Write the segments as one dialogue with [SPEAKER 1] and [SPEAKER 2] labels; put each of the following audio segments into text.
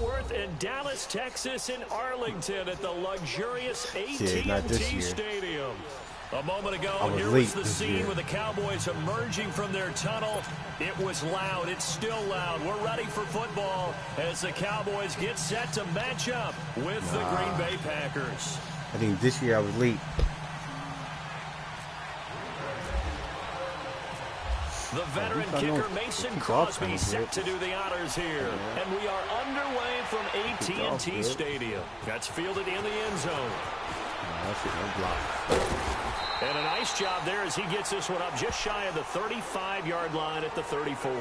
[SPEAKER 1] Worth and Dallas, Texas in Arlington at the luxurious AT&T Stadium. A moment ago, here was the scene with the Cowboys emerging from their tunnel. It was loud. It's still loud. We're ready for football as the Cowboys get set to match up with the Green Bay Packers.
[SPEAKER 2] I think this year I was late.
[SPEAKER 1] The veteran kicker Mason Crosby set to do the honors here. And we are underway from AT&T Stadium. That's fielded in the end zone. And a nice job there as he gets this one up just shy of the 35-yard line at the 34.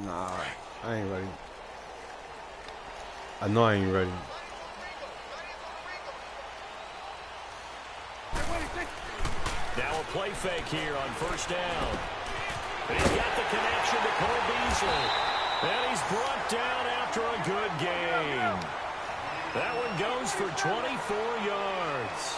[SPEAKER 2] Nah, I ain't ready. I know I ain't ready.
[SPEAKER 1] Now a play fake here on first down. And he's got the connection to Cole Beasley. And he's brought down after a good game. That one goes for 24 yards.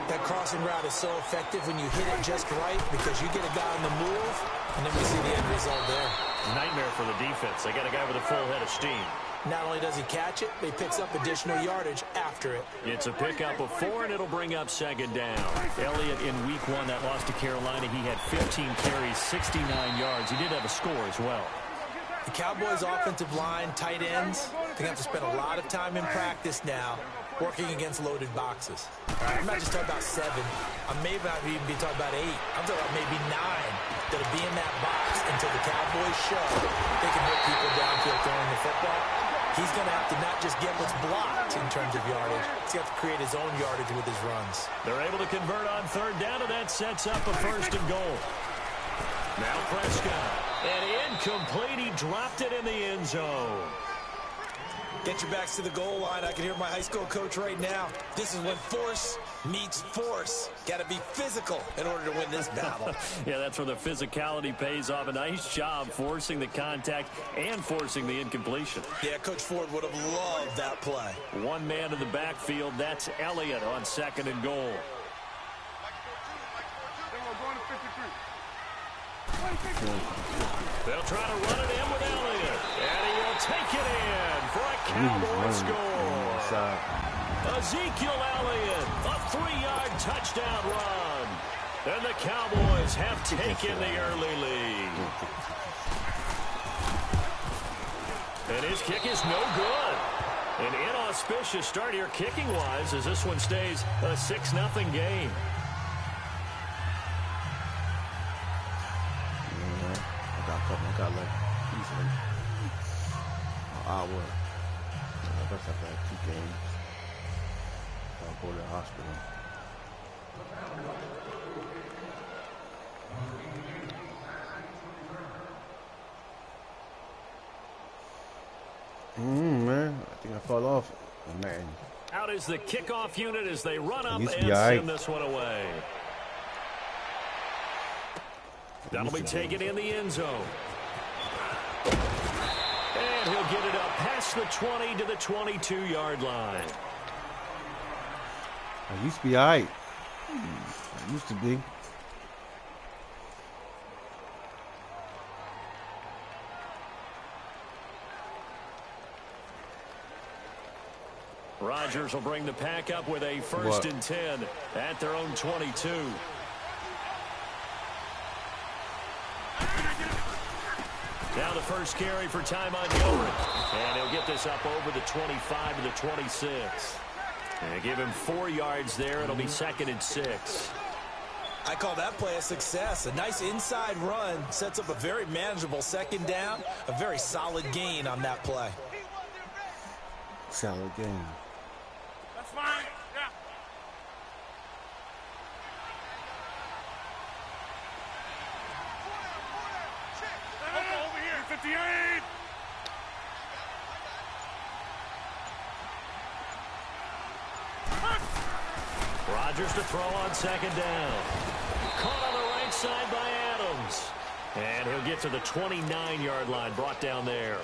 [SPEAKER 3] That crossing route is so effective when you hit it just right because you get a guy on the move, and then we see the end result there.
[SPEAKER 1] Nightmare for the defense. They got a guy with a full head of steam.
[SPEAKER 3] Not only does he catch it, but he picks up additional yardage after it.
[SPEAKER 1] It's a pickup of 4, and it'll bring up second down. Elliott in week 1, that loss to Carolina, he had 15 carries, 69 yards. He did have a score as well.
[SPEAKER 3] The Cowboys' offensive line, tight ends, they have to spend a lot of time in practice now working against loaded boxes. I'm not just talking about 7. I may not even be talking about 8. I'm talking about maybe 9 that'll be in that box until the Cowboys show they can hit people downfield throwing the football. He's going to have to not just get what's blocked in terms of yardage. He's going to have to create his own yardage with his runs.
[SPEAKER 1] They're able to convert on third down, and that sets up a first and goal. Now Prescott. And incomplete. He dropped it in the end zone.
[SPEAKER 3] Get your backs to the goal line. I can hear my high school coach right now. This is when force meets force. Got to be physical in order to win this battle.
[SPEAKER 1] Yeah, that's where the physicality pays off. A nice job forcing the contact and forcing the incompletion.
[SPEAKER 3] Yeah, Coach Ford would have loved that play.
[SPEAKER 1] One man in the backfield. That's Elliott on second and goal. They'll try to run it in with Elliott. And he will take it in for a Cowboy score. Ezekiel Elliott, a 3-yard touchdown run. And the Cowboys have taken the early lead. And his kick is no good. An inauspicious start here kicking-wise as this one stays a 6-0 game.
[SPEAKER 2] I got like easily an hour. I guess I've had 2 games. I'll go to the hospital. Man, I think I fell off. Oh, man.
[SPEAKER 1] Out is the kickoff unit as they run up and send this one away. That'll be taken in the end zone. And he'll get it up past the 20 to the 22-yard line.
[SPEAKER 2] I used to be all right. I used to be.
[SPEAKER 1] Rodgers will bring the pack up with a first and 10 at their own 22. Now the first carry for Ty Montgomery. And he'll get this up over the 25 to the 26. And give him 4 yards there. It'll be second and 6.
[SPEAKER 3] I call that play a success. A nice inside run sets up a very manageable second down. A very solid gain on that play.
[SPEAKER 2] Solid gain.
[SPEAKER 4] That's fine. Yeah. Over here, 58.
[SPEAKER 1] Rodgers to throw on second down. Caught on the right side by Adams. And he'll get to the 29-yard line, brought down there.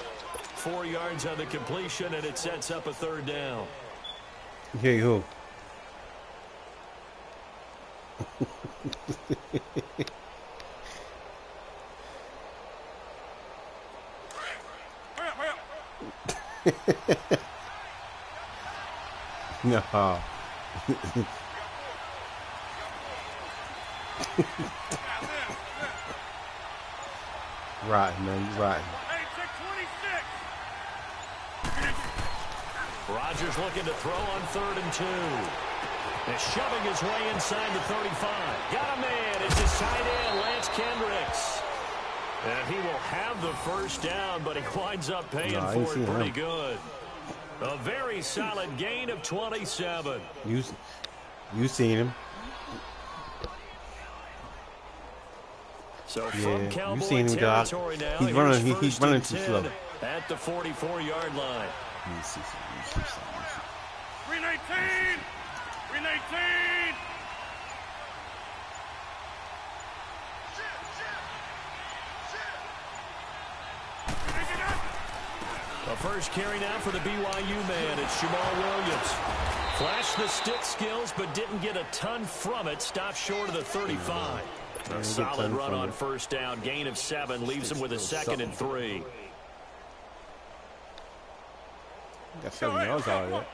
[SPEAKER 1] 4 yards on the completion, and it sets up a third down.
[SPEAKER 2] Here you go. No. Rotten, man. You rotten.
[SPEAKER 1] Rodgers looking to throw on 3rd and 2. And shoving his way inside the 35. Got a man. It's his tight end, Lance Kendricks. And he will have the first down, but he winds up paying for it pretty good. A very solid gain of 27.
[SPEAKER 2] You seen him.
[SPEAKER 1] So from Cowboy
[SPEAKER 2] you seen him,
[SPEAKER 1] territory now,
[SPEAKER 2] he's running too slow.
[SPEAKER 1] At the 44-yard line.
[SPEAKER 4] 319! 319!
[SPEAKER 1] A first carry now for the BYU man. It's Jamal Williams. Flashed the stick skills, but didn't get a ton from it. Stopped short of the 35. A solid run on first down. Gain of 7. Leaves him with a 2nd and 3.
[SPEAKER 2] Got 7 yards out of it.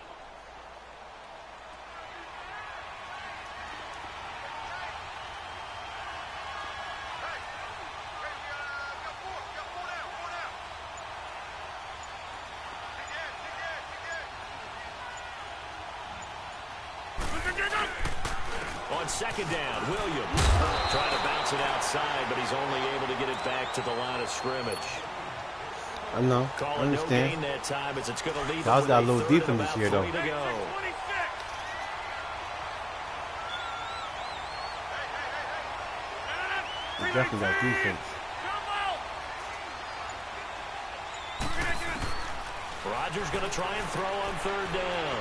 [SPEAKER 1] On 2nd down, Williams trying to bounce it outside, but he's only able to get it back to the line of scrimmage.
[SPEAKER 2] I know. I understand.
[SPEAKER 1] No gain that time as it's going to leave.
[SPEAKER 2] Y'all got a little deep in this year, though. You definitely got defense.
[SPEAKER 1] Rodgers going to try and throw on 3rd down.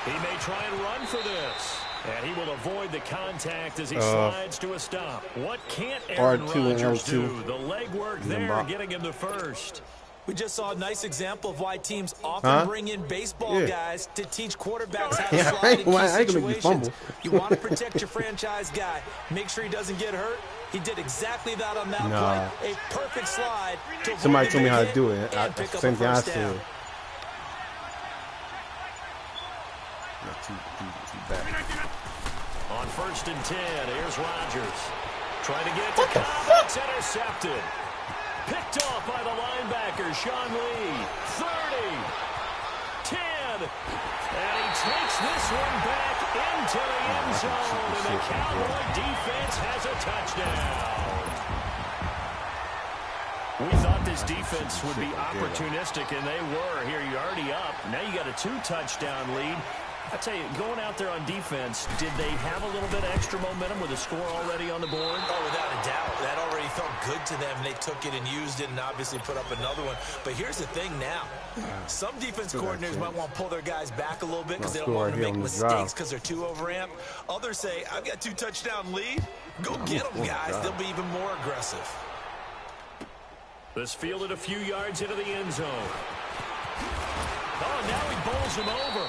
[SPEAKER 1] He may try and run for this. And he will avoid the contact as he slides to a stop. What can't Aaron Rodgers do? The legwork there getting him the first.
[SPEAKER 3] We just saw a nice example of why teams often bring in baseball guys to teach quarterbacks how to slide in key situations. You want to protect your franchise guy. Make sure he doesn't get hurt. He did exactly that on that play. A perfect slide.
[SPEAKER 2] Somebody told me how to do it. Same thing I said. Not too bad.
[SPEAKER 1] On 1st and 10, here's Rodgers. Trying to get it to Cobb. It's intercepted. Picked off by the linebacker, Sean Lee. 30. 10. And he takes this one back into the end zone. And the Cowboy defense has a touchdown. We thought this defense would be opportunistic, and they were. Here, you're already up. Now you got a 2-touchdown lead. I tell you, going out there on defense, did they have a little bit of extra momentum with a score already on the board?
[SPEAKER 3] Oh, without a doubt. That already felt good to them. They took it and used it and obviously put up another one. But here's the thing now. Some defense coordinators might want to pull their guys back a little bit because they don't want to make mistakes because they're too overamped. Others say, I've got 2-touchdown lead. Go get them, guys. They'll be even more aggressive.
[SPEAKER 1] This fielded a few yards into the end zone. Oh, now he bowls him over.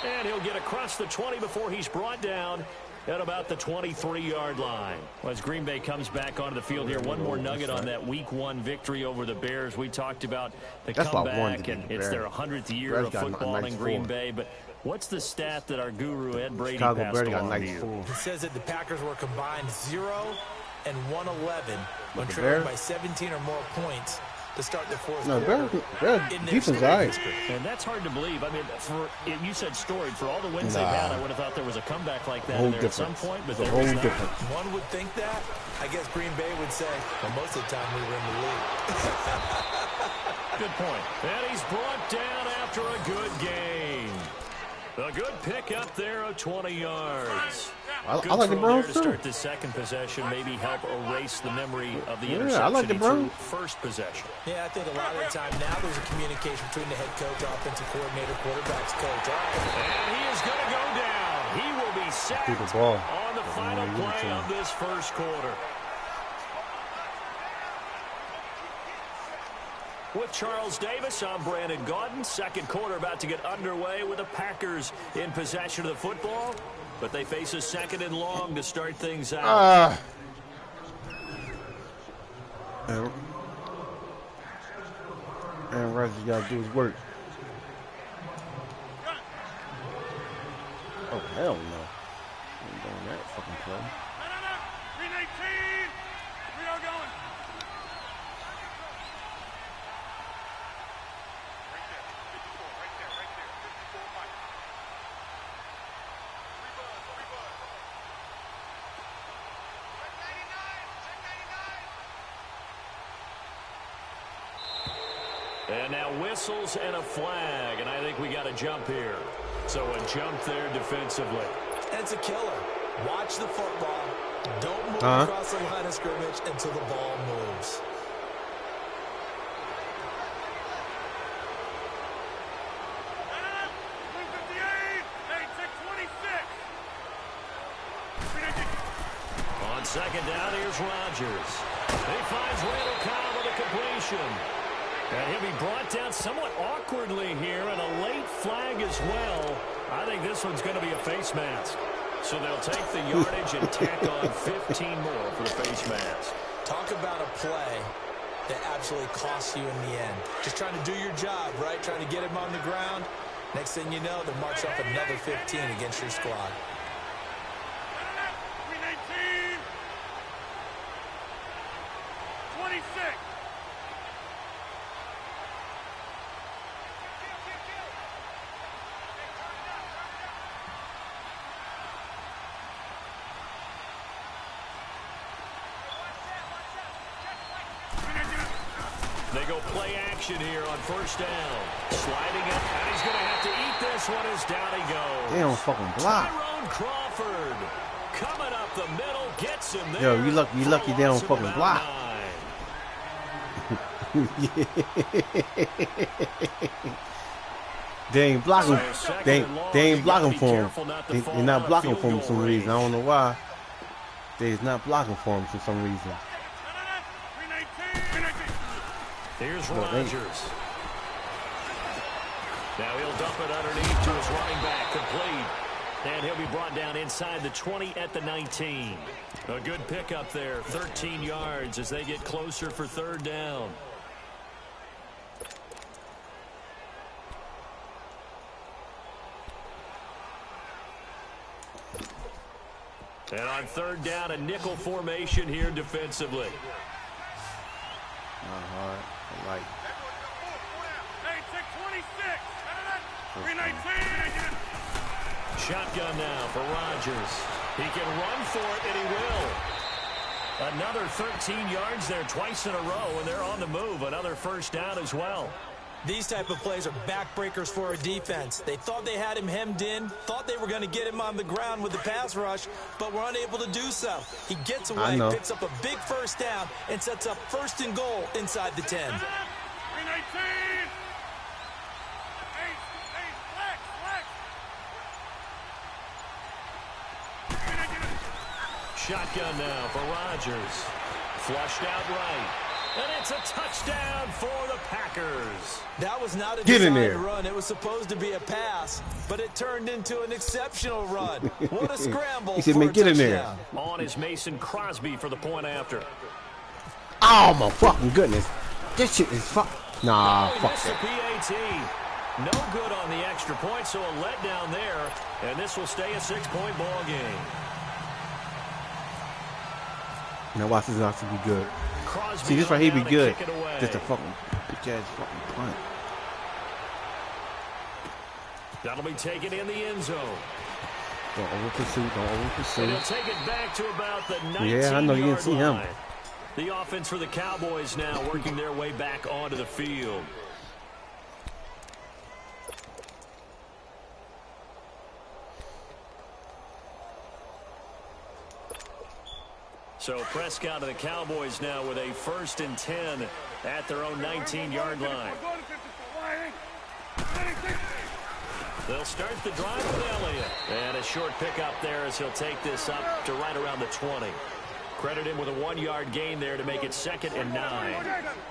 [SPEAKER 1] And he'll get across the 20 before he's brought down at about the 23-yard line. Well, as Green Bay comes back onto the field here, one more nugget on that Week 1 victory over the Bears. We talked about the comeback, and it's their 100th year of football in Green Bay. But what's the stat that our guru, Ed Brady, passed along to you?
[SPEAKER 3] It says that the Packers were combined 0 and 111 when trailing by 17 or more points to start the fourth quarter.
[SPEAKER 2] Defense, all right.
[SPEAKER 1] And that's hard to believe. I mean, you said storied. For all the wins they've had, I would have thought there was a comeback like that in there at some point. But there was not.
[SPEAKER 3] One would think that. I guess Green Bay would say, well, most of the time we were in the lead.
[SPEAKER 1] Good point. And he's brought down after a good game. A good pick up there of 20 yards.
[SPEAKER 2] I like the Browns,
[SPEAKER 1] too.
[SPEAKER 2] too.
[SPEAKER 1] To start the second possession, maybe help erase the memory of the interception.
[SPEAKER 2] I like the Browns.
[SPEAKER 1] First possession.
[SPEAKER 3] Yeah, I think a lot of the time now there's a communication between the head coach, offensive coordinator, quarterback's coach.
[SPEAKER 1] And he is going to go down. He will be sacked on the final play of this first quarter. With Charles Davis, I'm Brandon Gaudin. Second quarter about to get underway with the Packers in possession of the football. But they face a second and long to start things out.
[SPEAKER 2] Aaron Rodgers got to do his work. Oh, hell no. I ain't doing that fucking play.
[SPEAKER 4] No. 319. We are going. Right there. 54 Mike. Check 99.
[SPEAKER 1] And now whistles and a flag, and I think we got a jump here. So a jump there defensively.
[SPEAKER 3] And it's a killer. Watch the football. Don't move across the line of scrimmage until the ball moves.
[SPEAKER 1] On second down, here's Rodgers. He finds Randall Cobb with a completion. And he'll be brought down somewhat awkwardly here, and a late flag as well. I think this one's going to be a face mask. So they'll take the yardage and tack on 15 more for the face mask.
[SPEAKER 3] Talk about a play that absolutely costs you in the end. Just trying to do your job, right? Trying to get him on the ground. Next thing you know, they'll march up another 15 against your squad.
[SPEAKER 4] 319. 26.
[SPEAKER 1] They go play action here on first down. Sliding up, and he's going to have to eat this one as down he goes.
[SPEAKER 2] They don't fucking block.
[SPEAKER 1] Tyrone Crawford coming up the middle, gets him there.
[SPEAKER 2] Yo, you lucky they don't fucking block. They ain't blocking. They ain't blocking for him. They're not blocking for him for some reason. I don't know why. They're not blocking for him for some reason.
[SPEAKER 1] Here's Rodgers. Now he'll dump it underneath to his running back, complete. And he'll be brought down inside the 20 at the 19. A good pickup there, 13 yards as they get closer for third down. And on third down, a nickel formation here defensively.
[SPEAKER 2] Not hard. I like.
[SPEAKER 4] Hey, check 26. 319.
[SPEAKER 1] Shotgun now for Rodgers. He can run for it, and he will. Another 13 yards there twice in a row, and they're on the move. Another first down as well.
[SPEAKER 3] These type of plays are backbreakers for a defense. They thought they had him hemmed in, thought they were going to get him on the ground with the pass rush, but were unable to do so. He gets away, picks up a big first down, and sets up first and goal inside the 10.
[SPEAKER 4] 319.
[SPEAKER 1] Shotgun now for Rodgers. Flushed out right. And it's a touchdown for the Packers.
[SPEAKER 3] That was not a designed run. It was supposed to be a pass, but it turned into an exceptional run. What a scramble
[SPEAKER 2] he said,
[SPEAKER 3] for
[SPEAKER 2] man,
[SPEAKER 3] a
[SPEAKER 2] get
[SPEAKER 3] touchdown.
[SPEAKER 2] in there.
[SPEAKER 1] On is Mason Crosby for the point after.
[SPEAKER 2] Oh, my fucking goodness. This shit is fuck. Nah, fuck
[SPEAKER 1] that. PAT. No good on the extra point, so a letdown there. And this will stay a 6-point ball game.
[SPEAKER 2] Now watch this not to be good.
[SPEAKER 1] Crosby.
[SPEAKER 2] See, this right here be good. Just a fucking bitch-ass fucking punt.
[SPEAKER 1] That'll be taken in the end zone.
[SPEAKER 2] Don't over-pursue. Don't over-pursue.
[SPEAKER 1] And he'll take it back to about the 19-yard
[SPEAKER 2] Yeah, I know you didn't see him.
[SPEAKER 1] line. The offense for the Cowboys now working their way back onto the field. So Prescott and the Cowboys now with a 1st and 10 at their own 19-yard line. They'll start the drive with Elliott. And a short pickup there as he'll take this up to right around the 20. Credit him with a 1-yard gain there to make it 2nd and 9.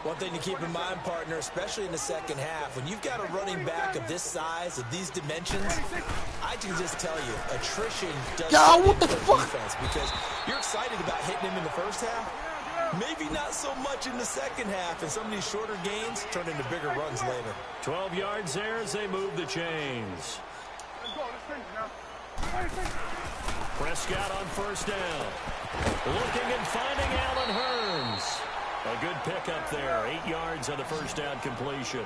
[SPEAKER 3] One thing to keep in mind, partner, especially in the second half, when you've got a running back of this size, of these dimensions, I can just tell you, attrition does
[SPEAKER 2] what the fuck?
[SPEAKER 3] Defense, because you're excited about hitting him in the first half. Maybe not so much in the second half, and some of these shorter gains turn into bigger runs later.
[SPEAKER 1] 12 yards there as they move the chains. Prescott on first down. Looking and finding Allen Hurns. A good pickup there. 8 yards on the first down completion.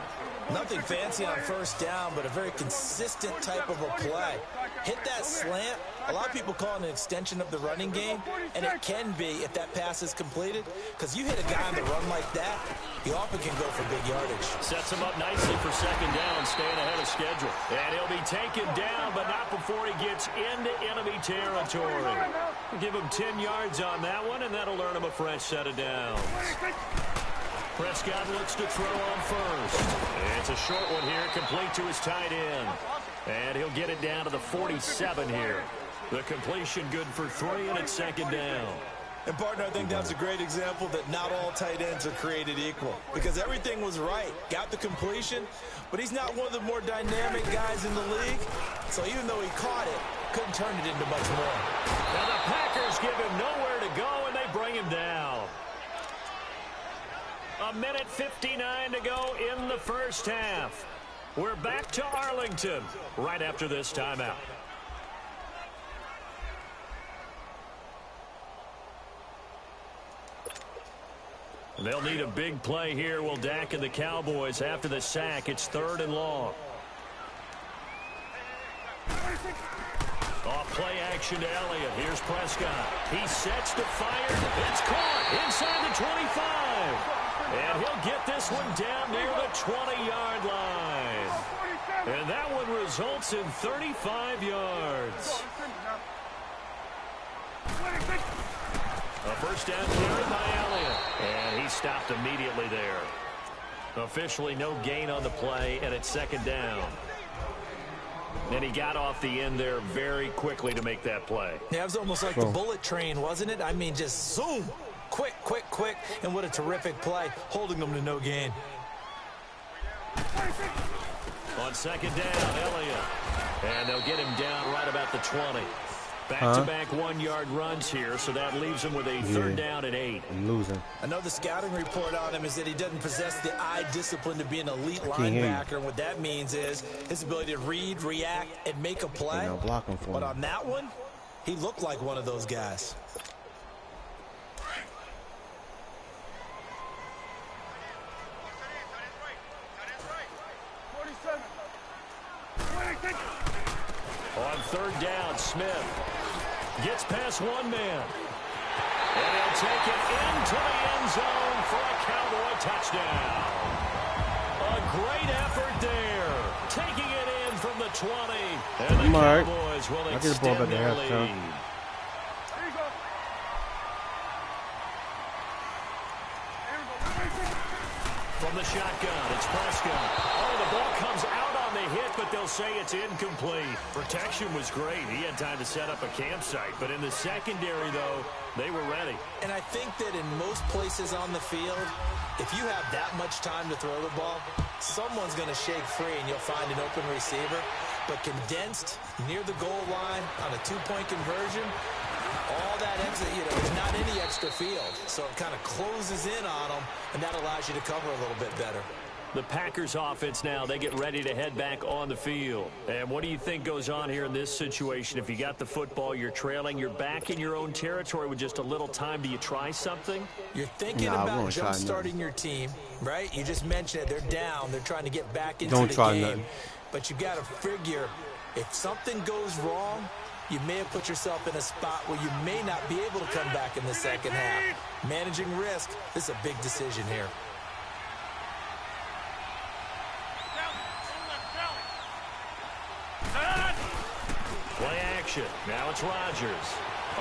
[SPEAKER 3] Nothing fancy on first down, but a very consistent type of a play. Hit that slant. A lot of people call it an extension of the running game, and it can be if that pass is completed, because you hit a guy on the run like that, he often can go for big yardage.
[SPEAKER 1] Sets him up nicely for second down, staying ahead of schedule. And he'll be taken down, but not before he gets into enemy territory. Give him 10 yards on that one, and that'll earn him a fresh set of downs. Prescott looks to throw on first. It's a short one here, complete to his tight end. And he'll get it down to the 47 here. The completion good for 3, and it's second down.
[SPEAKER 3] And, partner, I think that's a great example that not all tight ends are created equal, because everything was right. Got the completion, but he's not one of the more dynamic guys in the league. So even though he caught it, couldn't turn it into much more.
[SPEAKER 1] Now the Packers give him nowhere to go, and they bring him down. 1:59 to go in the first half. We're back to Arlington right after this timeout. They'll need a big play here. Will Dak and the Cowboys after the sack. It's 3rd and long. Off play action to Elliott. Here's Prescott. He sets to fire. It's caught inside the 25. And he'll get this one down near the 20-yard line. And that one results in 35 yards. A first down carry by Elliott. And he stopped immediately there. Officially no gain on the play, and it's second down. And he got off the end there very quickly to make that play.
[SPEAKER 3] Yeah, it was almost like the bullet train, wasn't it? I mean, just zoom. Quick, quick, quick. And what a terrific play, holding them to no gain.
[SPEAKER 1] On second down, Elliott. And they'll get him down right about the 20. Back-to-back 1-yard runs here, so that leaves him with a 3rd down and 8.
[SPEAKER 2] I'm losing.
[SPEAKER 3] I know the scouting report on him is that he doesn't possess the eye discipline to be an elite linebacker, and what that means is his ability to read, react, and make a play.
[SPEAKER 2] No blocking for
[SPEAKER 3] but
[SPEAKER 2] him.
[SPEAKER 3] on that one, he looked like one of those guys.
[SPEAKER 1] On 3rd down, Smith gets past one man. And he'll take it into the end zone for a Cowboy touchdown. A great effort there. Taking it in from the 20. And the Cowboys will extend their lead. From the shotgun, it's Prescott. Oh, the ball comes out on the hit, but they'll say it's incomplete. Protection was great. He had time to set up a campsite. But in the secondary, though, they were ready.
[SPEAKER 3] And I think that in most places on the field, if you have that much time to throw the ball, someone's going to shake free and you'll find an open receiver. But condensed, near the goal line, on a 2-point conversion, all that extra, there's not any extra field. So it kind of closes in on them, and that allows you to cover a little bit better.
[SPEAKER 1] The Packers offense now, they get ready to head back on the field. And what do you think goes on here in this situation? If you got the football, you're trailing, you're back in your own territory with just a little time. Do you try something?
[SPEAKER 3] You're thinking about jump-starting your team, right? You just mentioned it. They're down. They're trying to get back into the game. Nothing. But you got to figure, if something goes wrong, you may have put yourself in a spot where you may not be able to come back in the second half. Managing risk, this is a big decision here.
[SPEAKER 1] Play action. Now it's Rodgers.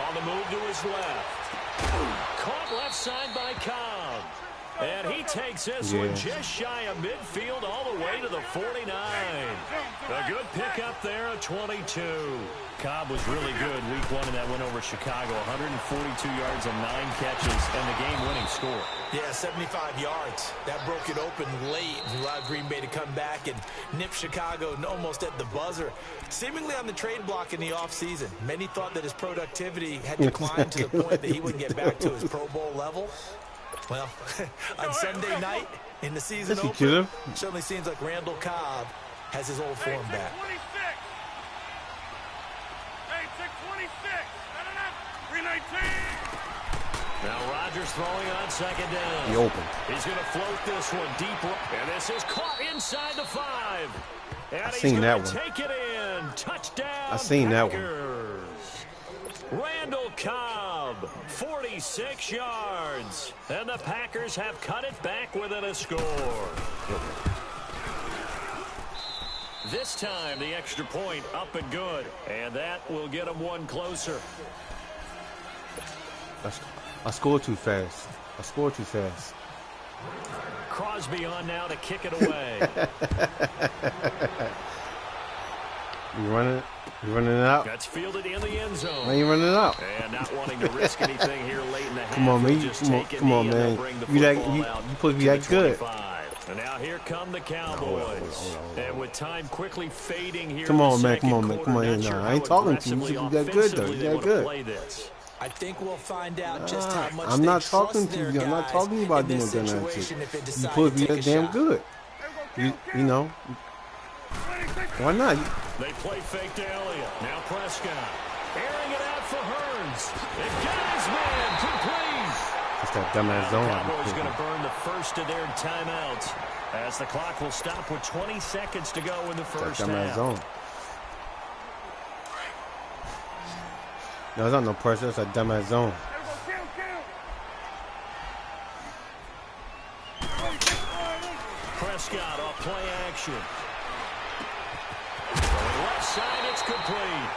[SPEAKER 1] On the move to his left. Caught left side by Cobb. And he takes this one just shy of midfield all the way to the 49. A good pickup there of 22. Cobb was really good week 1 in that win over Chicago. 142 yards and 9 catches and the game-winning score.
[SPEAKER 3] Yeah, 75 yards. That broke it open late and allowed Green Bay to come back and nip Chicago almost at the buzzer. Seemingly on the trade block in the offseason. Many thought that his productivity had declined to the point that he wouldn't get back to his Pro Bowl level. Well, on Sunday night in the season opener, certainly seems like Randall Cobb has his old form back.
[SPEAKER 4] 319.
[SPEAKER 1] Now Rodgers throwing on second down.
[SPEAKER 2] He open.
[SPEAKER 1] He's going to float this one deep. And this is caught inside the 5. And
[SPEAKER 2] I seen that one.
[SPEAKER 1] Take it in. Touchdown.
[SPEAKER 2] I seen that one.
[SPEAKER 1] Randall Cobb, 46 yards. And the Packers have cut it back within a score. This time, the extra point up and good. And that will get them one closer.
[SPEAKER 2] I scored too fast. I scored too fast.
[SPEAKER 1] Crosby on now to kick it away.
[SPEAKER 2] You running it out?
[SPEAKER 1] That's fielded in the end zone.
[SPEAKER 2] Why you running it out?
[SPEAKER 1] And not wanting to risk anything here late in the half.
[SPEAKER 2] Come on, man. Come on, man. You supposed to be that good.
[SPEAKER 1] And now here come the Cowboys. And with time quickly fading here.
[SPEAKER 2] Come on, man. Come on, man. Come on. No, I ain't talking to you. You that good, though. You that good.
[SPEAKER 3] I think we'll find out just how much
[SPEAKER 2] I'm not talking to you. I'm not talking to you about doing that shit. You supposed to be that damn good. You know. Why not?
[SPEAKER 1] They play fake to Elliott. Now Prescott. Airing it out for Hearns. It got his man complete.
[SPEAKER 2] It's that dumbass zone.
[SPEAKER 1] Cowboys going to burn the first of their timeouts as the clock will stop with 20 seconds to go in the first half.
[SPEAKER 2] Zone. No, it's not no pressure. It's a dumbass zone.
[SPEAKER 1] Prescott off play action. Left side, it's complete.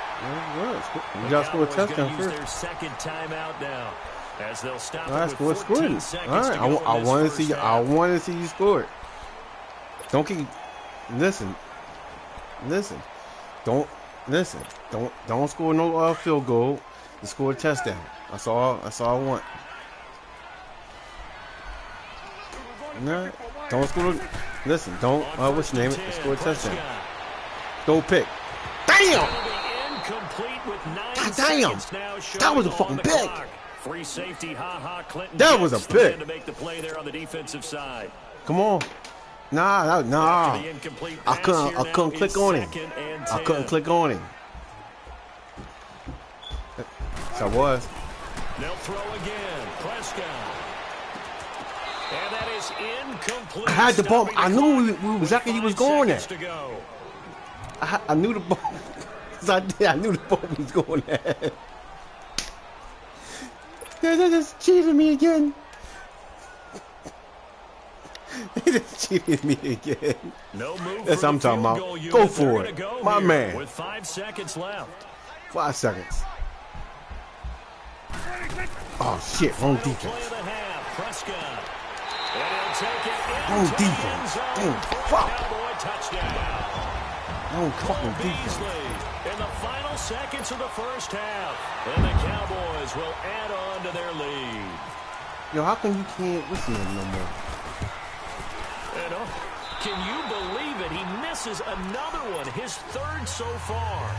[SPEAKER 2] You got to score a touchdown first.
[SPEAKER 1] Their second timeout now, as they'll stop
[SPEAKER 2] All right,
[SPEAKER 1] it with 14 seconds.
[SPEAKER 2] All right, I want to see. I want to see you score it. Don't keep. Listen. Don't score no field goal. You score a touchdown. That's all I want. No, don't score. Listen, don't. What's your name? Score a touchdown. Go pick. Damn! God damn! That was a fucking pick.
[SPEAKER 1] Free safety, Clinton.
[SPEAKER 2] That was a pick.
[SPEAKER 1] To make the play there on the defensive side.
[SPEAKER 2] Come on. Nah. I couldn't click on him. I couldn't click on him. So I was.
[SPEAKER 1] They'll throw again. Prescott. And that is incomplete.
[SPEAKER 2] I had the ball. I knew exactly he was going there. I knew the ball. I knew the ball was going there. They're just cheating me again. They just cheated me again.
[SPEAKER 1] No move.
[SPEAKER 2] That's what I'm talking about. Go for it. My man.
[SPEAKER 1] With 5 seconds left.
[SPEAKER 2] 5 seconds. Oh, shit. Wrong defense. Wrong defense. Damn, fuck. Wrong fucking defense.
[SPEAKER 1] In the final seconds of the first half, and the Cowboys will add on to their lead.
[SPEAKER 2] Yo, how come you can't listen to him no more?
[SPEAKER 1] You know, can you believe it? He misses another one, his third so far.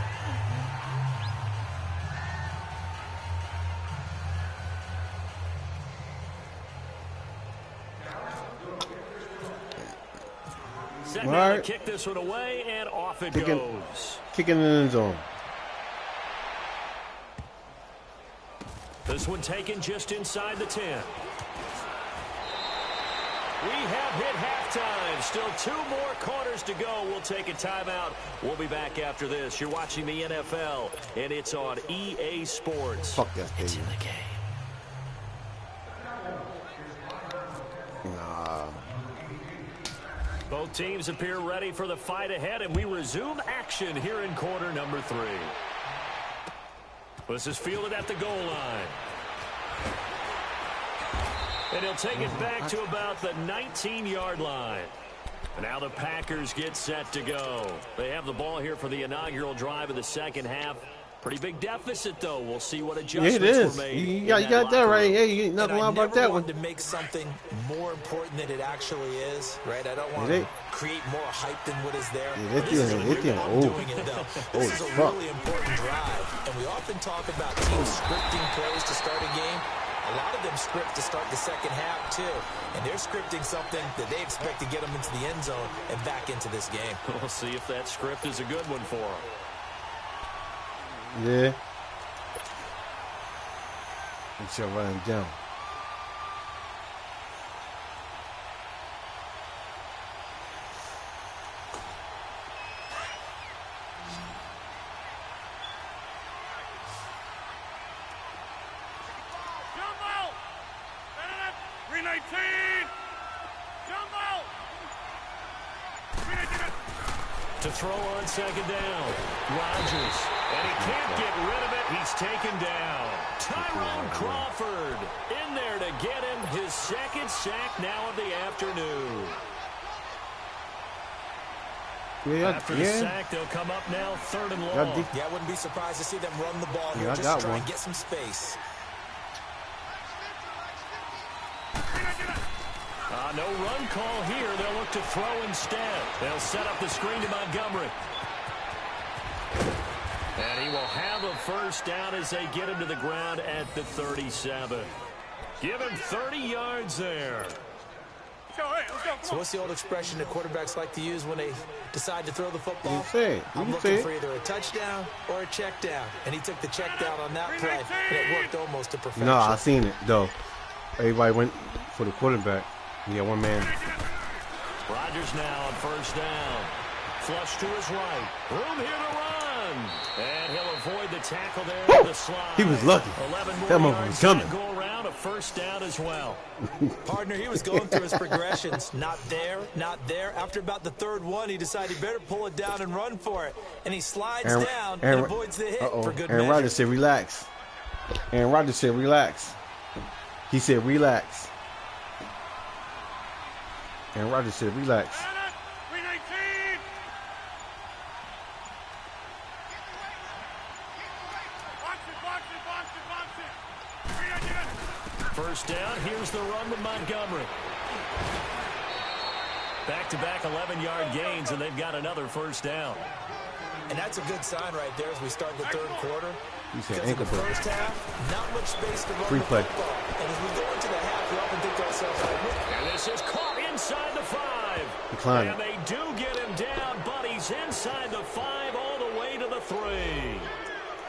[SPEAKER 1] Set now to kick this one away, and off it goes.
[SPEAKER 2] Kicking in the end zone.
[SPEAKER 1] This one taken just inside the 10. We have hit halftime. Still 2 more quarters to go. We'll take a timeout. We'll be back after this. You're watching the NFL, and it's on EA Sports.
[SPEAKER 2] Fuck that, baby.
[SPEAKER 1] It's in the game.
[SPEAKER 2] Nah.
[SPEAKER 1] Both teams appear ready for the fight ahead, and we resume action here in quarter number 3. This is fielded at the goal line. And he'll take it back to about the 19-yard line. And now the Packers get set to go. They have the ball here for the inaugural drive of the second half. Pretty big deficit, though. We'll see what adjustments were made.
[SPEAKER 2] You got that right. Hey, you ain't nothing wrong about that one.
[SPEAKER 3] To make something more important than it actually is, right? I don't want to create more hype than what is there. This is a really important drive. And we often talk about teams scripting plays to start a game. A lot of them script to start the second half, too. And they're scripting something that they expect to get them into the end zone and back into this game.
[SPEAKER 1] We'll see if that script is a good one for them.
[SPEAKER 2] Yeah. And she'll run him down.
[SPEAKER 4] Jumbo! 319! Jumbo! 319!
[SPEAKER 1] To throw on second down. Rodgers. And he can't get rid of it. He's taken down. Tyrone Crawford in there to get him his second sack now of the afternoon. After the sack, they'll come up now 3rd and long.
[SPEAKER 3] Yeah, I wouldn't be surprised to see them run the ball here. Just try and get some space.
[SPEAKER 1] No run call here. They'll look to throw instead. They'll set up the screen to Montgomery. And he will have a first down as they get him to the ground at the 37. Give him 30 yards there.
[SPEAKER 3] So what's the old expression that quarterbacks like to use when they decide to throw the football?
[SPEAKER 2] I'm
[SPEAKER 3] looking for either a touchdown or a check down. And he took the check down on that play, and it worked almost to perfection.
[SPEAKER 2] No, I seen it, though. Everybody went for the quarterback. Yeah, one man.
[SPEAKER 1] Rodgers now on first down. Flush to his right. Room here to run. And he'll avoid the tackle there with the slide.
[SPEAKER 2] He was lucky.
[SPEAKER 1] 11 more
[SPEAKER 2] that
[SPEAKER 1] yards
[SPEAKER 2] was coming.
[SPEAKER 1] Go around, a first down as well.
[SPEAKER 3] Partner, he was going through his progressions. Not there, not there. After about the 3rd one, he decided he better pull it down and run for it. And he slides down and avoids the hit for good measure.
[SPEAKER 2] Aaron Rodgers said, relax. Aaron Rodgers said, relax. He said, relax. And Rodgers said, relax.
[SPEAKER 4] 319! Box it!
[SPEAKER 1] First down, here's the run with Montgomery. Back-to-back 11-yard gains, and they've got another first down.
[SPEAKER 3] And that's a good sign right there as we start the 3rd quarter.
[SPEAKER 2] You said
[SPEAKER 3] because in the
[SPEAKER 2] ankle
[SPEAKER 3] first half, not much space to run
[SPEAKER 2] free
[SPEAKER 3] the
[SPEAKER 2] play.
[SPEAKER 3] football. And as we go into the half, we often think to ourselves,
[SPEAKER 1] and this is caught inside the 5.
[SPEAKER 2] Decline.
[SPEAKER 1] And they do get him down, but he's inside the 5 all the way to the 3.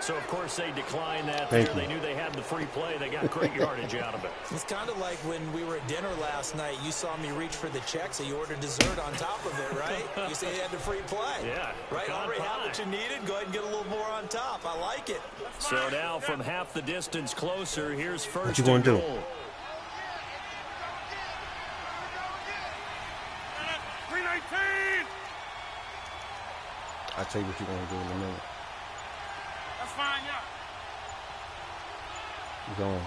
[SPEAKER 1] So, of course, they declined that there. They knew they had the free play. They got great yardage out of it.
[SPEAKER 3] It's kind of like when we were at dinner last night. You saw me reach for the check, so you ordered dessert on top of it, right? You said you had the free play.
[SPEAKER 1] Yeah.
[SPEAKER 3] Right? Already had what you needed. Go ahead and get a little more on top. I like it.
[SPEAKER 1] So now from half the distance closer, here's first
[SPEAKER 2] what you gonna do?
[SPEAKER 4] 319!
[SPEAKER 2] I'll tell you what you're going to do in a minute.
[SPEAKER 4] That's fine, yeah.
[SPEAKER 2] Go on.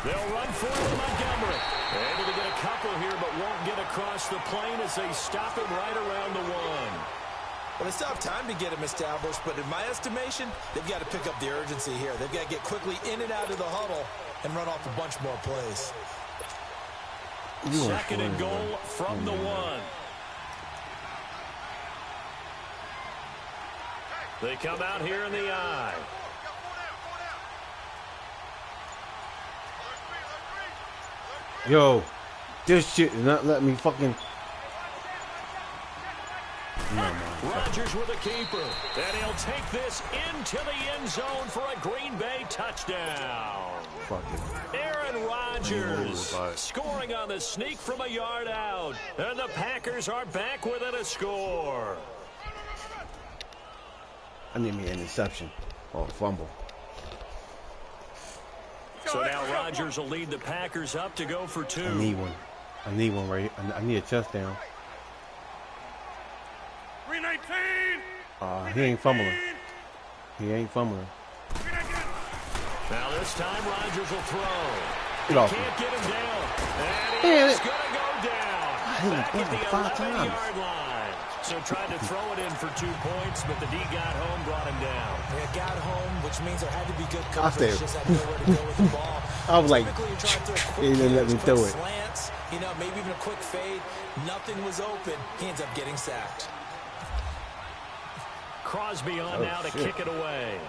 [SPEAKER 1] They'll run for it, Montgomery. Able to get a couple here, but won't get across the plane as they stop him right around the 1.
[SPEAKER 3] Well, they still have time to get him established, but in my estimation, they've got to pick up the urgency here. They've got to get quickly in and out of the huddle and run off a bunch more plays.
[SPEAKER 1] Second and goal from the 1. They come out here in the I.
[SPEAKER 2] Yo, this shit is not letting me fucking...
[SPEAKER 1] Rodgers with a keeper. And he'll take this into the end zone for a Green Bay touchdown.
[SPEAKER 2] Fuck it.
[SPEAKER 1] Aaron Rodgers scoring on the sneak from a yard out. And the Packers are back within a score.
[SPEAKER 2] I need me an interception or a fumble.
[SPEAKER 1] So now Rodgers will lead the Packers up to go for 2.
[SPEAKER 2] I need one. I need one right here. I need a touchdown.
[SPEAKER 4] 319!
[SPEAKER 2] He ain't fumbling. He ain't fumbling.
[SPEAKER 1] Now this time Rodgers will throw.
[SPEAKER 2] Get off
[SPEAKER 1] Can't get him down. And
[SPEAKER 2] Damn
[SPEAKER 1] he's
[SPEAKER 2] it.
[SPEAKER 1] going to go down. Back at the 11-yard line. So tried to throw it in for 2 points, but the D got home, brought him down.
[SPEAKER 3] Yeah, got home, which means there had to be good coverage. Just had nowhere to go with the ball.
[SPEAKER 2] I was like,
[SPEAKER 3] he
[SPEAKER 2] didn't let me throw it.
[SPEAKER 3] Slants, you know, maybe even a quick fade. Nothing was open. He ends up getting sacked.
[SPEAKER 1] Crosby on now to kick it away.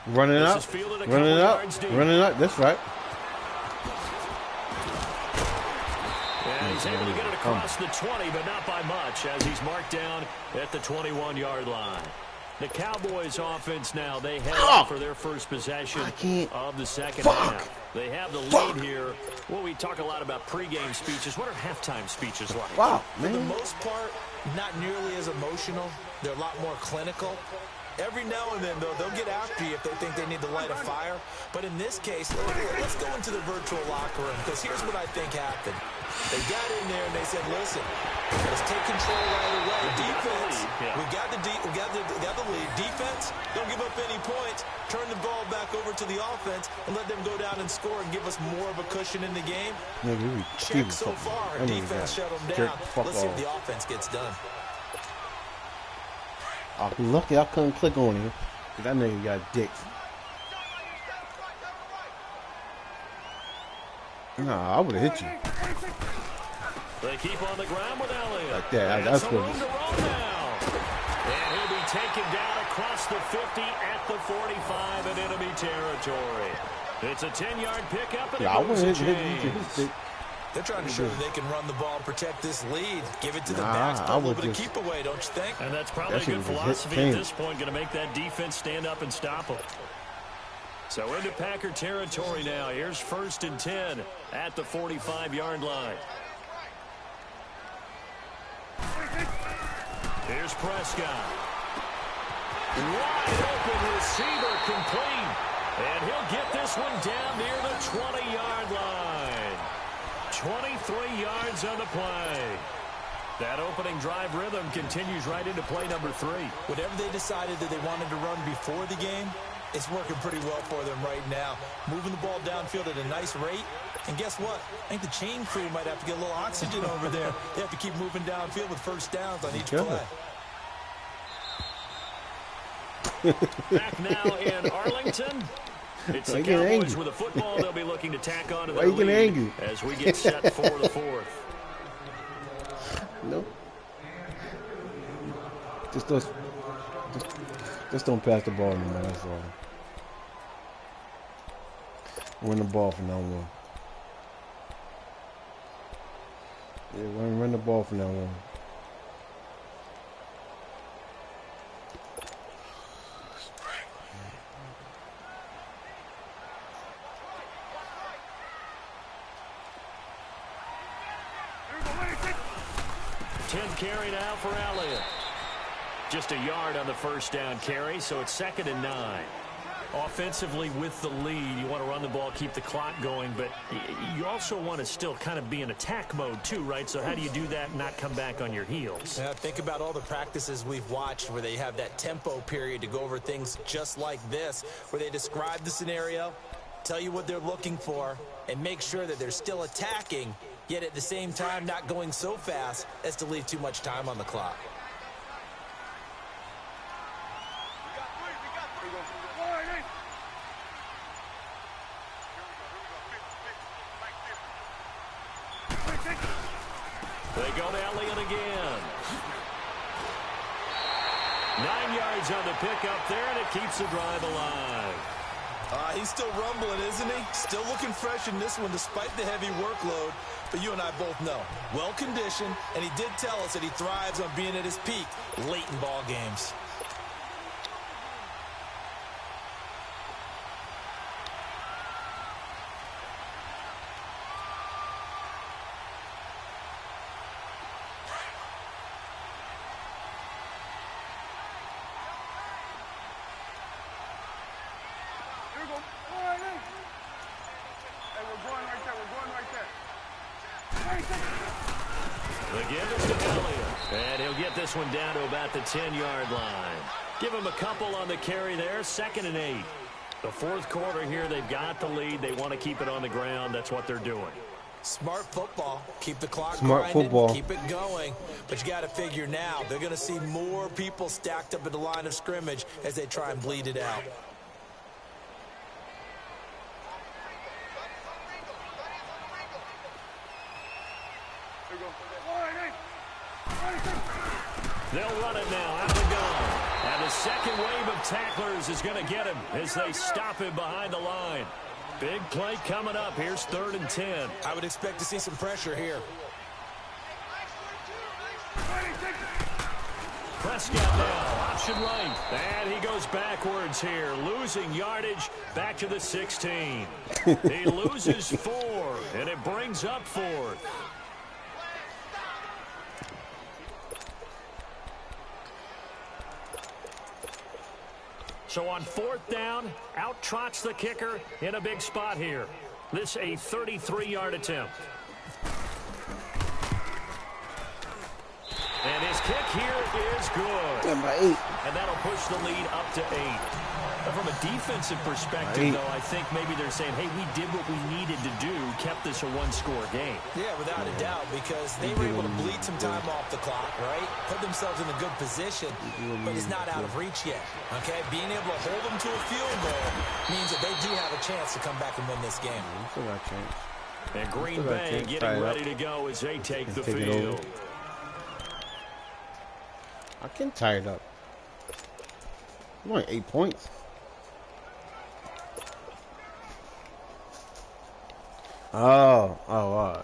[SPEAKER 2] Running up, running up, running up. That's right.
[SPEAKER 1] Yeah, he's able to get it across the 20, but not by much, as he's marked down at the 21-yard line. The Cowboys offense now, they head out for their first possession of the second half. They have the lead here. Well, we talk a lot about pregame speeches. What are halftime speeches like?
[SPEAKER 2] Wow,
[SPEAKER 3] man. For the most part, not nearly as emotional. They're a lot more clinical. Every now and then, though, they'll get after you if they think they need to light a fire. But in this case, let's go into the virtual locker room, because here's what I think happened. They got in there and they said, listen, let's take control right away. Defense, we got the lead. Defense, don't give up any points. Turn the ball back over to the offense and let them go down and score and give us more of a cushion in the game. Check so far. Defense shut them down. Let's see if the offense g's done.
[SPEAKER 2] Oh, lucky I couldn't click on him. That nigga got dicks. Nah, I would have hit you.
[SPEAKER 1] They keep on the ground with Elliott.
[SPEAKER 2] Like that. That's good.
[SPEAKER 1] And he'll be taken down across the 50 at the 45 in enemy territory. It's a 10-yard pickup, and
[SPEAKER 2] I
[SPEAKER 1] it goes to
[SPEAKER 2] James.
[SPEAKER 3] They're trying to show that they can run the ball, protect this lead, give it to the backs, a little bit of keep away, don't you think?
[SPEAKER 1] And that's probably a good philosophy at this point, going to make that defense stand up and stop them. So into Packer territory now. Here's 1st and 10 at the 45-yard line. Here's Prescott. Wide open receiver complete. And he'll get this one down near the 20-yard line. 23 yards on the play. That opening drive rhythm continues right into play number 3.
[SPEAKER 3] Whatever they decided that they wanted to run before the game, it's working pretty well for them right now. Moving the ball downfield at a nice rate. And guess what? I think the chain crew might have to get a little oxygen over there. They have to keep moving downfield with first downs on each play.
[SPEAKER 1] Back now in Arlington. It's the Cowboys with a football. They'll be looking to tack on to their lead as we get set for the 4th.
[SPEAKER 2] No. Just don't pass the ball anymore, that's all. Win the ball from now on. Yeah, run the ball from now on.
[SPEAKER 1] Carry now for Elliott. Just a yard on the first down carry, so it's 2nd and 9. Offensively with the lead, you want to run the ball, keep the clock going, but you also want to still kind of be in attack mode too, right? So how do you do that and not come back on your heels?
[SPEAKER 3] Think about all the practices we've watched where they have that tempo period to go over things just like this, where they describe the scenario, tell you what they're looking for, and make sure that they're still attacking, yet at the same time not going so fast as to leave too much time on the clock.
[SPEAKER 1] They go to Elliott again. 9 yards on the pickup there, and it keeps the drive alive.
[SPEAKER 3] He's still rumbling, isn't he? Still looking fresh in this one despite the heavy workload. But you and I both know, well-conditioned, and he did tell us that he thrives on being at his peak late in ball games.
[SPEAKER 1] The give is to Elliott. And he'll get this one down to about the 10-yard line. Give them a couple on the carry there. 2nd and 8. The 4th quarter here, they've got the lead. They want to keep it on the ground. That's what they're doing.
[SPEAKER 3] Smart football. Keep the clock
[SPEAKER 2] Smart
[SPEAKER 3] grinding,
[SPEAKER 2] football.
[SPEAKER 3] keep it going. But you got to figure now, they're going to see more people stacked up at the line of scrimmage as they try and bleed it out.
[SPEAKER 1] They'll run it now out the gun. And the second wave of tacklers is going to get him as they stop him behind the line. Big play coming up. Here's 3rd and 10.
[SPEAKER 3] I would expect to see some pressure here.
[SPEAKER 1] Prescott now, option right. And he goes backwards here, losing yardage back to the 16. He loses 4, and it brings up 4th. So on 4th down, out trots the kicker in a big spot here. This a 33-yard attempt. And his kick here is good. And that'll push the lead up to 8. But from a defensive perspective, though, I think maybe they're saying, hey, we did what we needed to do, kept this a one-score game.
[SPEAKER 3] Yeah, without a doubt, because they were able to bleed some time off the clock, right? Put themselves in a good position, but it's not out of reach yet, okay? Being able to hold them to a field goal means that they do have a chance to come back and win this game.
[SPEAKER 1] And Green Bay getting ready to go as they take the field.
[SPEAKER 2] I can tie it up. I'm only 8 points. All right.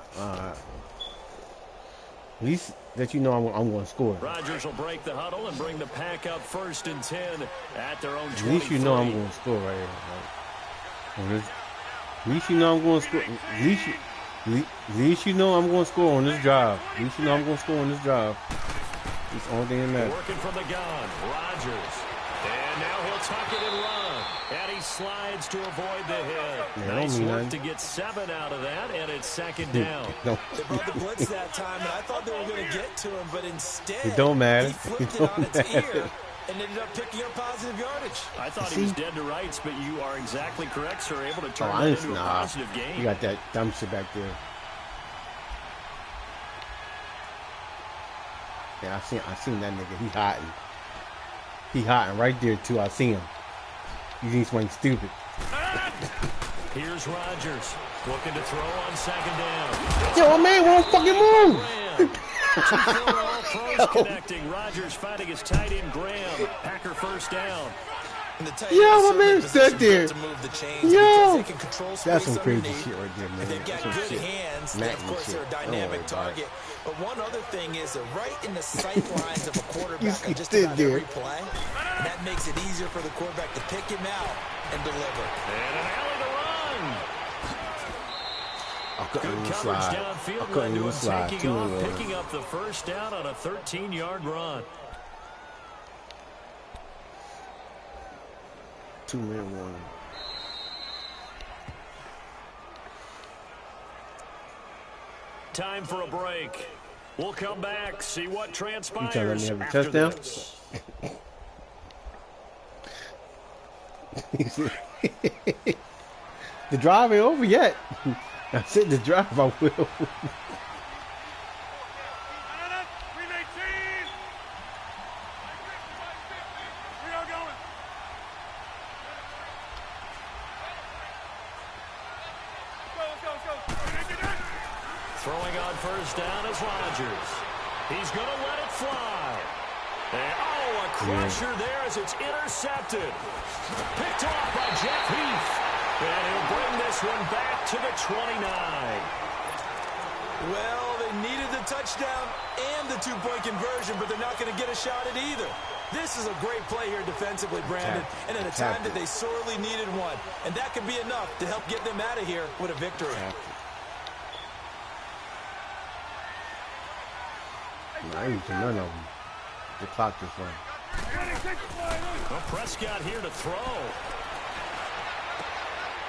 [SPEAKER 2] At least that you know I'm going to score.
[SPEAKER 1] Rodgers will break the huddle and bring the pack up 1st and 10 at their own 23.
[SPEAKER 2] At least you know I'm going to score right here. Right? At least you know I'm going to score. At least you know I'm going to score on this drive. At least you know I'm going to score on this drive. It's the only thing in there.
[SPEAKER 1] Working from the gun, Rodgers. And now he'll tuck it and run. And he slides to avoid the hit.
[SPEAKER 2] Yeah,
[SPEAKER 1] nice work to get 7 out of that, and it's 2nd down.
[SPEAKER 3] They brought the blitz that time, and I thought they were going to get to him, but instead,
[SPEAKER 2] it don't matter.
[SPEAKER 3] He flipped it on its ear and ended up picking up positive yardage.
[SPEAKER 1] I thought he was dead to rights, but you are exactly correct, sir. Able to turn that into a positive game.
[SPEAKER 2] You got that dumb shit back there. Yeah, I seen that nigga. He hiding right there too. I see him. You think something stupid?
[SPEAKER 1] Here's Rodgers looking to throw on 2nd down.
[SPEAKER 2] Yo, my man won't fucking move.
[SPEAKER 1] All pros connecting. Rodgers fighting his tight end Graham. Packer 1st down.
[SPEAKER 2] Yo, my man stood there. Yo, that's some crazy
[SPEAKER 3] underneath.
[SPEAKER 2] shit right there, man.
[SPEAKER 3] They've got good hands. Then, of course, they're a dynamic target. But one other thing is they're right in the sight lines of a quarterback on just about every play. And that makes it easier for the quarterback to pick him out and deliver.
[SPEAKER 1] And an alley to run. Good coverage downfield led to him taking off, picking up the 1st down on a 13-yard run.
[SPEAKER 2] 2-man one.
[SPEAKER 1] Time for a break. We'll come back, see what transpires
[SPEAKER 2] you let me have a
[SPEAKER 1] after
[SPEAKER 2] touchdown? This. The drive ain't over yet. I said the drive, I will.
[SPEAKER 1] Throwing on 1st down is Rodgers. He's going to let it fly. And, a crusher there as it's intercepted. Picked off by Jeff Heath. And he'll bring this one back to the 29.
[SPEAKER 3] Well, they needed the touchdown and the 2-point conversion, but they're not going to get a shot at either. This is a great play here defensively, Brandon, and at a time that they sorely needed one. And that could be enough to help get them out of here with a victory.
[SPEAKER 2] I ain't to none of them. The clock is running.
[SPEAKER 1] Well, Prescott here to throw.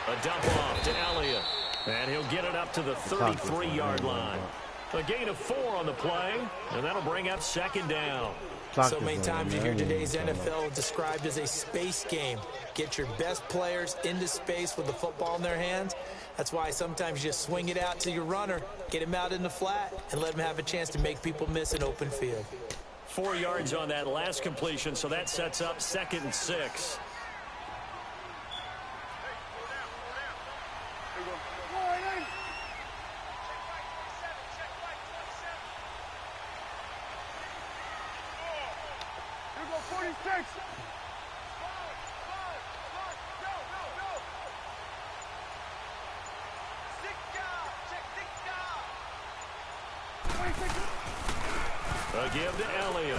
[SPEAKER 1] A dump off to Elliott. And he'll get it up to the 33-yard line. A gain of 4 on the play, and that'll bring up second down.
[SPEAKER 3] So many times you hear today's NFL described as a space game. Get your best players into space with the football in their hands. That's why sometimes you just swing it out to your runner, get him out in the flat, and let him have a chance to make people miss an open field.
[SPEAKER 1] 4 yards on that last completion, so that sets up 2nd and 6. A give to Elliott.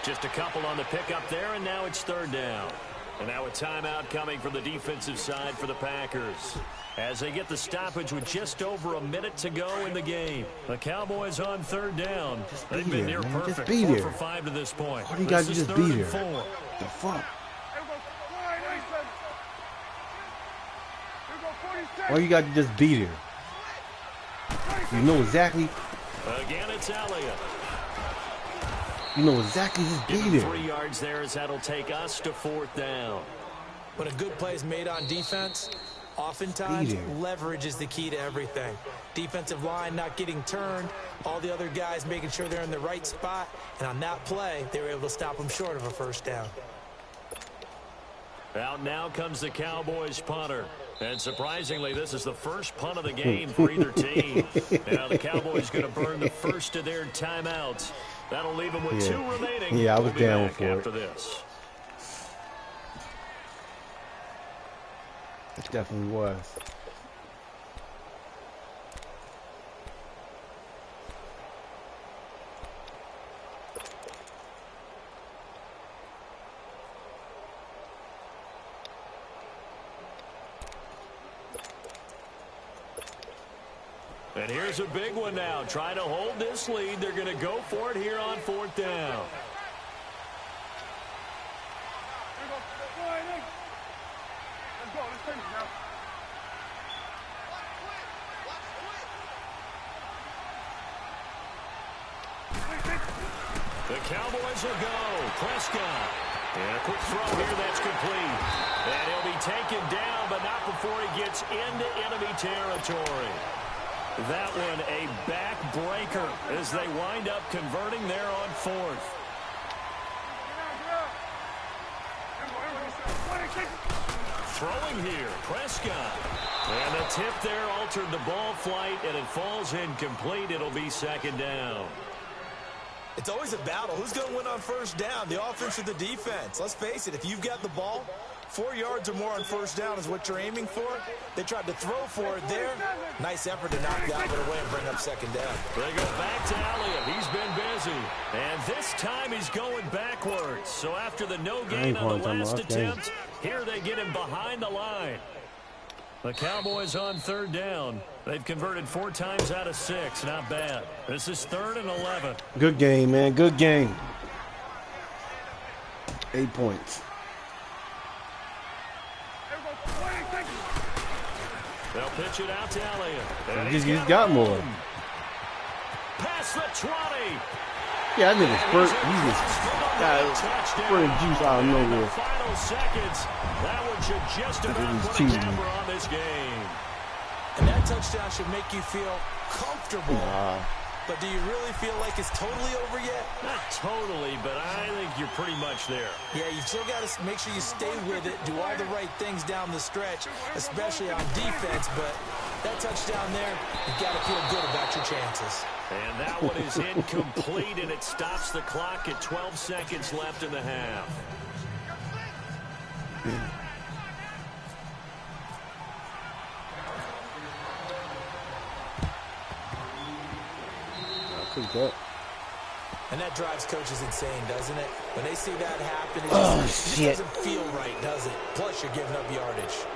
[SPEAKER 1] Just a couple on the pickup there, and now it's 3rd down. And now a timeout coming from the defensive side for the Packers, as they get the stoppage with just over a minute to go in the game. The Cowboys on 3rd down. They've been near perfect. 4 for 5 to this point.
[SPEAKER 2] All you guys just be there. The fuck? All you got to just be there. You know exactly.
[SPEAKER 1] Again, it's Elliott.
[SPEAKER 2] You know exactly just be there.
[SPEAKER 1] 3 yards there, as that'll take us to 4th down.
[SPEAKER 3] When a good play is made on defense, oftentimes leverage is the key to everything. Defensive line not getting turned, all the other guys making sure they're in the right spot, and on that play, they were able to stop them short of a 1st down.
[SPEAKER 1] Out now comes the Cowboys punter. And surprisingly, this is the first punt of the game for either team. Now the Cowboys going to burn the first of their timeouts. That'll leave them with 2 remaining.
[SPEAKER 2] Yeah, I was down for
[SPEAKER 1] after
[SPEAKER 2] it.
[SPEAKER 1] This.
[SPEAKER 2] It definitely was.
[SPEAKER 1] And here's a big one now. Trying to hold this lead. They're going to go for it here on 4th down. The Cowboys will go. Prescott. And a quick throw here that's complete. And he'll be taken down, but not before he gets into enemy territory. That one a backbreaker as they wind up converting there on 4th. Throwing here, Prescott. And the tip there altered the ball flight, and it falls incomplete. It'll be 2nd down.
[SPEAKER 3] It's always a battle. Who's going to win on 1st down, the offense or the defense? Let's face it, if you've got the ball, 4 yards or more on 1st down is what you're aiming for. They tried to throw for it there. Nice effort to knock that one away and bring up 2nd down.
[SPEAKER 1] They go back to Elliott. He's been busy. And this time he's going backwards. So after the no gain on the last attempt, here they get him behind the line. The Cowboys on 3rd down. They've converted 4 times out of 6. Not bad. This is 3rd and 11.
[SPEAKER 2] Good game, man. Good game. 8 points.
[SPEAKER 1] They'll pitch it out to Elliott.
[SPEAKER 2] He's got more.
[SPEAKER 1] Past the 20.
[SPEAKER 2] Yeah, I think it's first. He just spurting juice out of nowhere.
[SPEAKER 1] Final seconds. That one should just about put a number on this game.
[SPEAKER 3] And that touchdown should make you feel comfortable. But do you really feel like it's totally over yet?
[SPEAKER 1] Not totally, but I think you're pretty much there.
[SPEAKER 3] Yeah, you've still got to make sure you stay with it, do all the right things down the stretch, especially on defense. But that touchdown there, you've got to feel good about your chances.
[SPEAKER 1] And that one is incomplete, and it stops the clock at 12 seconds left in the half.
[SPEAKER 3] And that drives coaches insane, doesn't it? When they see that happen, it just doesn't feel right, does it? Plus, you're giving up yardage.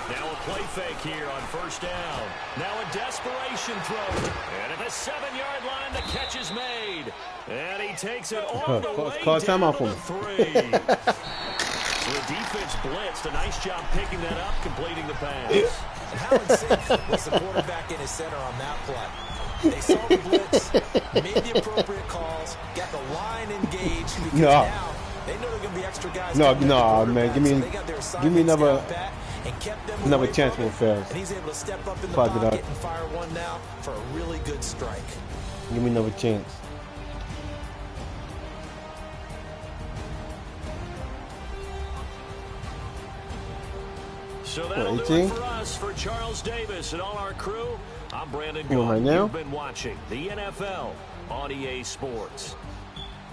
[SPEAKER 1] Now a play fake here on first down. Now a desperation throw. And at the 7-yard line, the catch is made. And he takes it all the way down to the 3. So the defense blitzed. A nice job picking that up, completing the pass.
[SPEAKER 3] And how insane was the quarterback in his center on that play? They saw the blitz, made the appropriate calls, got the line engaged, because now they know they're going to be extra guys.
[SPEAKER 2] No, man. Give me another chance real fast.
[SPEAKER 3] And he's able to step up in the pocket and fire one now for a really good strike.
[SPEAKER 2] Give me another chance.
[SPEAKER 1] So that'll do it for us. For Charles Davis and all our crew, I'm Brandon Gault.
[SPEAKER 2] Right now?
[SPEAKER 1] You've been watching the NFL on EA Sports.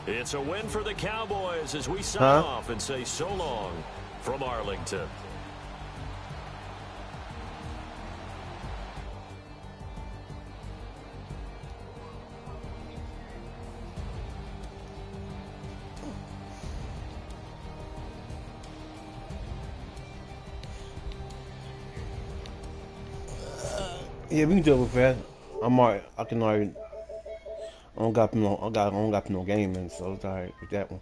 [SPEAKER 1] It's a win for the Cowboys as we sign off and say so long from Arlington.
[SPEAKER 2] Yeah, we can do it with that. I'm alright. I don't got no game in, so it's alright with that one.